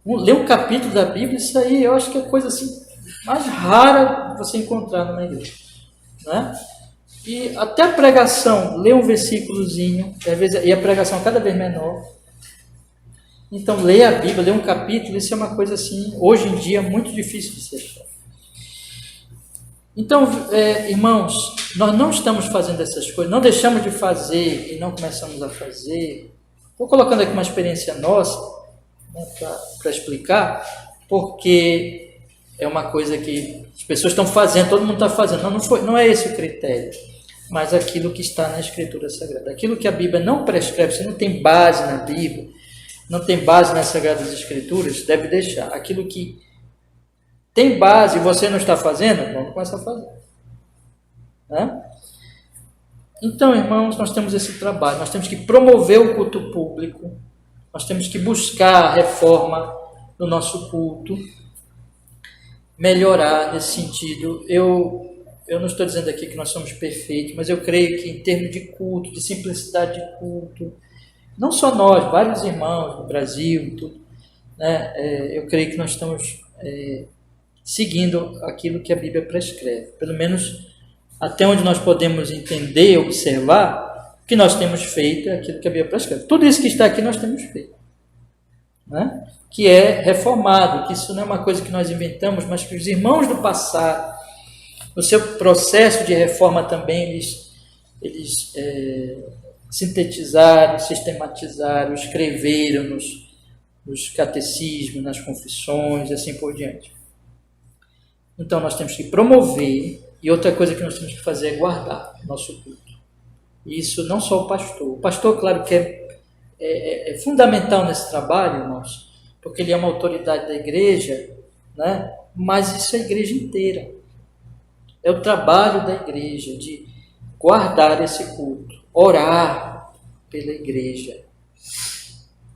Ler um capítulo da Bíblia, isso aí eu acho que é coisa assim mais rara você encontrar numa igreja, né? E até a pregação, ler um versículozinho, às vezes, e a pregação cada vez menor. Então, ler a Bíblia, ler um capítulo, isso é uma coisa assim, hoje em dia, muito difícil de ser achado. Então, irmãos, nós não estamos fazendo essas coisas, não deixamos de fazer e não começamos a fazer. Estou colocando aqui uma experiência nossa, né, para explicar, porque é uma coisa que as pessoas estão fazendo, todo mundo está fazendo. Não é esse o critério, mas aquilo que está na Escritura Sagrada. Aquilo que a Bíblia não prescreve, se não tem base na Bíblia, não tem base nas Sagradas Escrituras, deve deixar. Aquilo que tem base e você não está fazendo, vamos começar a fazer. Né? Então, irmãos, nós temos esse trabalho, nós temos que promover o culto público, nós temos que buscar a reforma do nosso culto, melhorar nesse sentido. Eu não estou dizendo aqui que nós somos perfeitos, mas eu creio que em termos de culto, de simplicidade de culto, não só nós, vários irmãos no Brasil, tudo, né, eu creio que nós estamos seguindo aquilo que a Bíblia prescreve. Pelo menos até onde nós podemos entender, observar, o que nós temos feito é aquilo que a Bíblia prescreve. Tudo isso que está aqui nós temos feito. Né? Que é reformado, que isso não é uma coisa que nós inventamos, mas que os irmãos do passado, no seu processo de reforma também, eles sintetizaram, sistematizaram, escreveram nos catecismos, nas confissões e assim por diante. Então nós temos que promover, e outra coisa que nós temos que fazer é guardar o nosso culto. E isso não só o pastor. O pastor, claro que é fundamental nesse trabalho, irmãos, porque ele é uma autoridade da igreja, né? Mas isso é a igreja inteira. É o trabalho da igreja de guardar esse culto, orar pela igreja.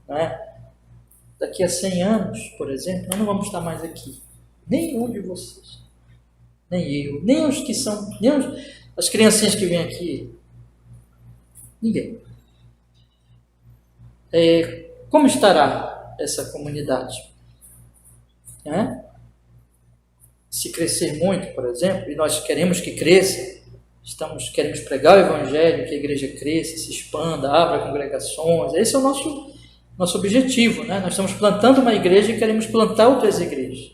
Né? Daqui a 100 anos, por exemplo, nós não vamos estar mais aqui. Nenhum de vocês. Nem eu. Nem os que são... as criancinhas que vêm aqui. Ninguém. Como estará essa comunidade? Se crescer muito, por exemplo, e nós queremos que cresça, queremos pregar o Evangelho, que a igreja cresça, se expanda, abra congregações, esse é o nosso objetivo, né? Nós estamos plantando uma igreja e queremos plantar outras igrejas.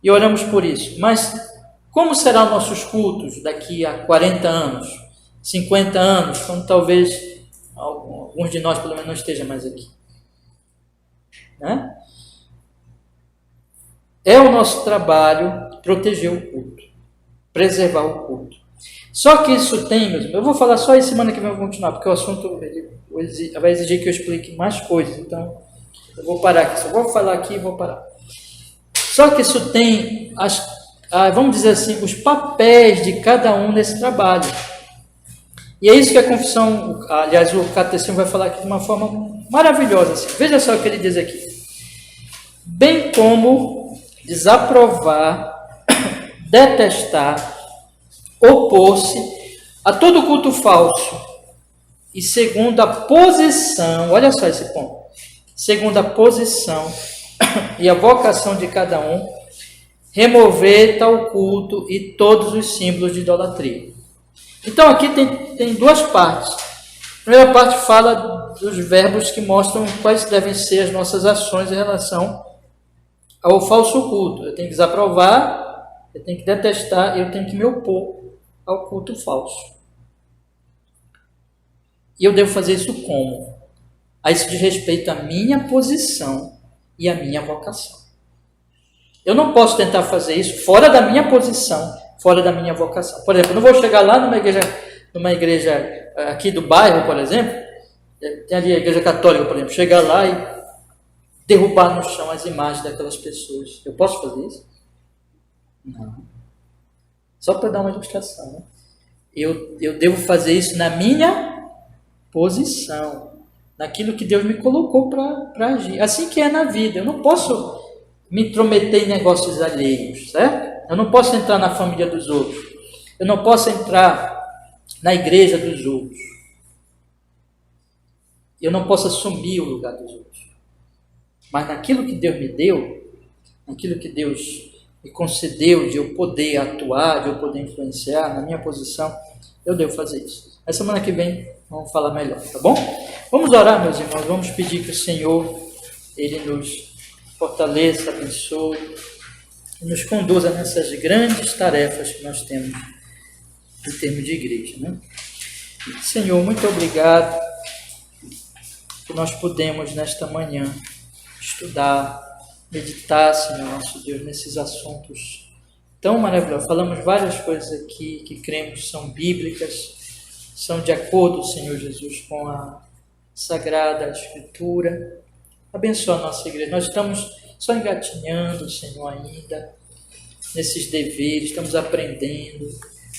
E oramos por isso. Mas como serão nossos cultos daqui a 40 anos, 50 anos, quando talvez alguns de nós pelo menos não estejam mais aqui? Né? É o nosso trabalho proteger o culto, preservar o culto. Só que isso tem, meus irmãos, eu vou falar só essa semana que vem, eu vou continuar, porque o assunto vai exigir que eu explique mais coisas, então eu vou parar aqui, só vou falar aqui e vou parar. Só que isso tem, vamos dizer assim, os papéis de cada um nesse trabalho. E é isso que a confissão, aliás, o catecismo vai falar aqui de uma forma maravilhosa. Assim. Veja só o que ele diz aqui. Bem como desaprovar, detestar opor-se a todo culto falso e segundo a posição, olha só esse ponto, segundo a posição e a vocação de cada um, remover tal culto e todos os símbolos de idolatria. Então aqui tem duas partes. A primeira parte fala dos verbos que mostram quais devem ser as nossas ações em relação ao falso culto. Eu tenho que desaprovar, eu tenho que detestar, eu tenho que me opor ao culto falso. E eu devo fazer isso como? A isso diz respeito à minha posição e à minha vocação. Eu não posso tentar fazer isso fora da minha posição, fora da minha vocação. Por exemplo, eu não vou chegar lá numa igreja aqui do bairro, por exemplo, tem ali a igreja católica, por exemplo, chegar lá e derrubar no chão as imagens daquelas pessoas. Eu posso fazer isso? Não. Só para dar uma ilustração, né? Eu devo fazer isso na minha posição, naquilo que Deus me colocou para agir. Assim que é na vida. Eu não posso me intrometer em negócios alheios, certo? Eu não posso entrar na família dos outros. Eu não posso entrar na igreja dos outros. Eu não posso assumir o lugar dos outros. Mas naquilo que Deus me deu, naquilo que Deus me concedeu de eu poder atuar, de eu poder influenciar, na minha posição, eu devo fazer isso. Na semana que vem vamos falar melhor, tá bom? Vamos orar, meus irmãos, vamos pedir que o Senhor, Ele nos fortaleça, abençoe e nos conduza nessas grandes tarefas que nós temos em termos de igreja, né? Senhor, muito obrigado que nós podemos nesta manhã estudar, meditar, Senhor nosso Deus, nesses assuntos tão maravilhosos. Falamos várias coisas aqui que cremos são bíblicas, são de acordo, Senhor Jesus, com a Sagrada Escritura. Abençoa a nossa igreja. Nós estamos só engatinhando, Senhor, ainda nesses deveres, estamos aprendendo.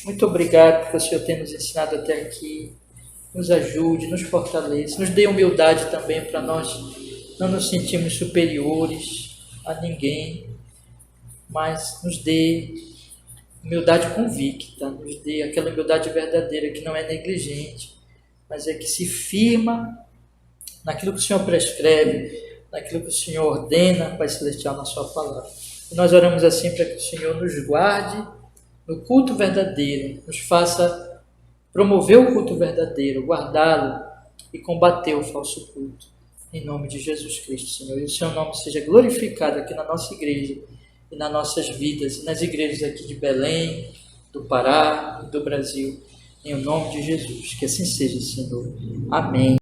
Muito obrigado porque o Senhor tem nos ensinado até aqui. Nos ajude, nos fortaleça, nos dê humildade também para nós não nos sentirmos superiores a ninguém, mas nos dê humildade convicta, nos dê aquela humildade verdadeira que não é negligente, mas é que se firma naquilo que o Senhor prescreve, naquilo que o Senhor ordena, Pai Celestial, na sua palavra. E nós oramos assim para que o Senhor nos guarde no culto verdadeiro, nos faça promover o culto verdadeiro, guardá-lo e combater o falso culto. Em nome de Jesus Cristo, Senhor. E o Seu nome seja glorificado aqui na nossa igreja e nas nossas vidas, e nas igrejas aqui de Belém, do Pará e do Brasil. Em nome de Jesus. Que assim seja, Senhor. Amém.